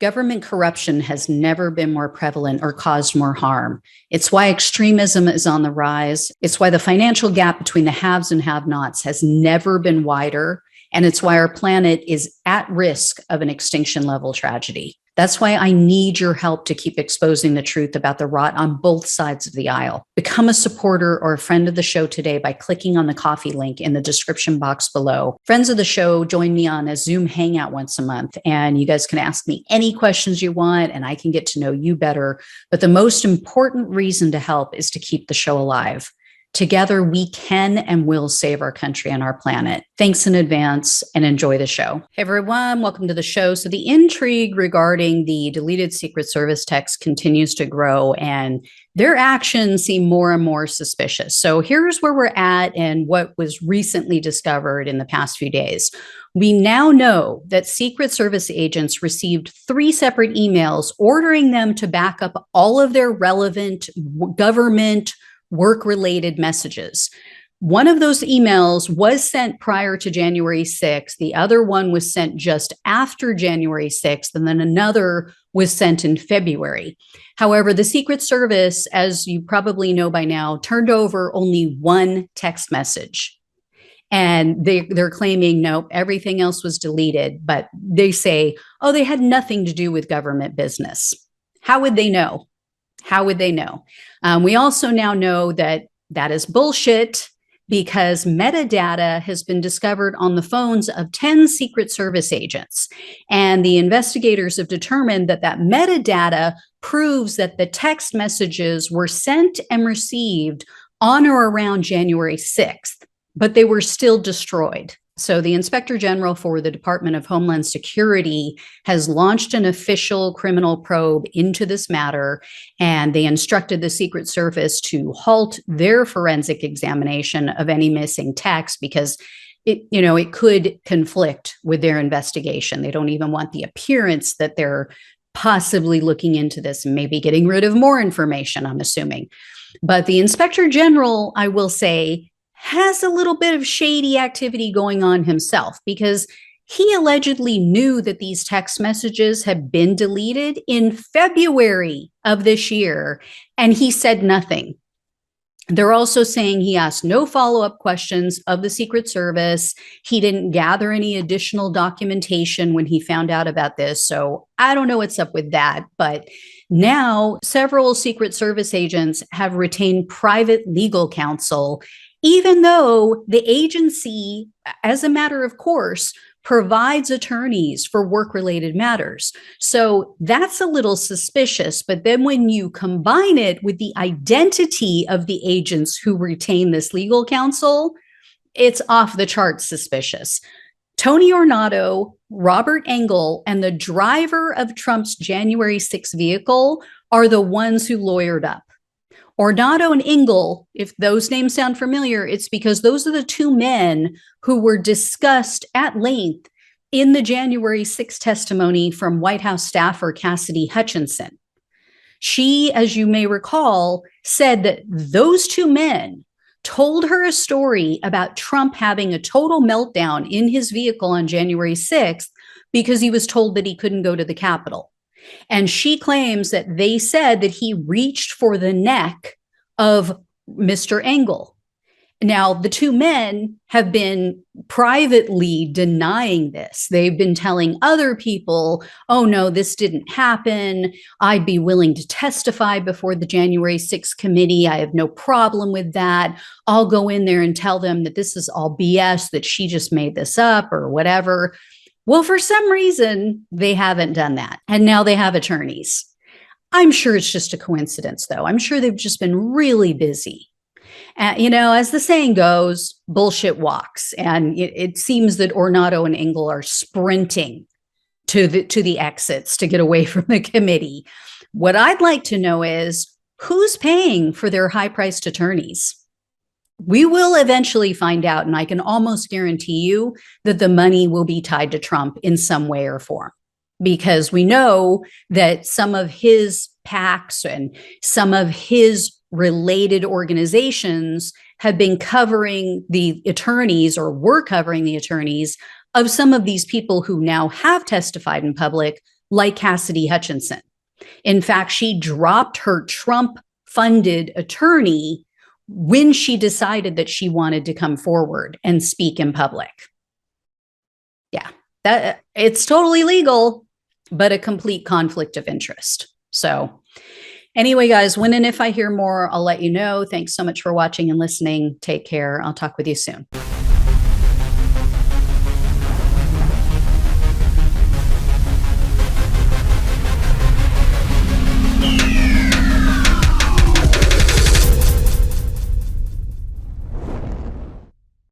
Government corruption has never been more prevalent or caused more harm. It's why extremism is on the rise. It's why the financial gap between the haves and have-nots has never been wider. And it's why our planet is at risk of an extinction level tragedy. That's why I need your help to keep exposing the truth about the rot on both sides of the aisle. Become a supporter or a friend of the show today by clicking on the coffee link in the description box below. Friends of the show join me on a Zoom hangout once a month, and you guys can ask me any questions you want, and I can get to know you better. But the most important reason to help is to keep the show alive. Together, we can and will save our country and our planet. Thanks in advance and enjoy the show. Hey, everyone. Welcome to the show. So the intrigue regarding the deleted Secret Service text continues to grow, and their actions seem more and more suspicious. So here's where we're at and what was recently discovered in the past few days. We now know that Secret Service agents received 3 separate emails ordering them to back up all of their relevant government work-related messages. One of those emails was sent prior to January 6th. The other one was sent just after January 6th, and then another was sent in February. However, the Secret Service, as you probably know by now, turned over only one text message. And they're claiming, no, everything else was deleted. But they say, oh, they had nothing to do with government business. How would they know? How would they know? We also now know that that is bullshit because metadata has been discovered on the phones of 10 Secret Service agents. And the investigators have determined that that metadata proves that the text messages were sent and received on or around January 6th, but they were still destroyed. So the Inspector General for the Department of Homeland Security has launched an official criminal probe into this matter, and they instructed the Secret Service to halt their forensic examination of any missing text because it could conflict with their investigation. They don't even want the appearance that they're possibly looking into this and maybe getting rid of more information, I'm assuming. But the Inspector General, I will say, has a little bit of shady activity going on himself because he allegedly knew that these text messages had been deleted in February of this year, and he said nothing. They're also saying he asked no follow-up questions of the Secret Service. He didn't gather any additional documentation when he found out about this. So I don't know what's up with that, but now several Secret Service agents have retained private legal counsel, even though the agency, as a matter of course, provides attorneys for work-related matters. So that's a little suspicious. But then when you combine it with the identity of the agents who retain this legal counsel, it's off the charts suspicious. Tony Ornato, Robert Engel, and the driver of Trump's January 6th vehicle are the ones who lawyered up. Ornato and Engel, if those names sound familiar, it's because those are the 2 men who were discussed at length in the January 6th testimony from White House staffer Cassidy Hutchinson. She, as you may recall, said that those 2 men told her a story about Trump having a total meltdown in his vehicle on January 6th because he was told that he couldn't go to the Capitol. And she claims that they said that he reached for the neck of Mr. Engel. Now, the 2 men have been privately denying this. They've been telling other people, oh, no, this didn't happen. I'd be willing to testify before the January 6th committee. I have no problem with that. I'll go in there and tell them that this is all BS, that she just made this up or whatever. Well, for some reason, they haven't done that. And now they have attorneys. I'm sure it's just a coincidence, though. I'm sure they've just been really busy. As the saying goes, bullshit walks. And it seems that Ornato and Engel are sprinting to the exits to get away from the committee. What I'd like to know is who's paying for their high-priced attorneys? We will eventually find out, and I can almost guarantee you that the money will be tied to Trump in some way or form, because we know that some of his PACs and some of his related organizations have been covering the attorneys or were covering the attorneys of some of these people who now have testified in public, like Cassidy Hutchinson. In fact, she dropped her Trump-funded attorney when she decided that she wanted to come forward and speak in public. Yeah, that it's totally legal, but a complete conflict of interest. So anyway, guys, when and if I hear more, I'll let you know. Thanks so much for watching and listening. Take care. I'll talk with you soon.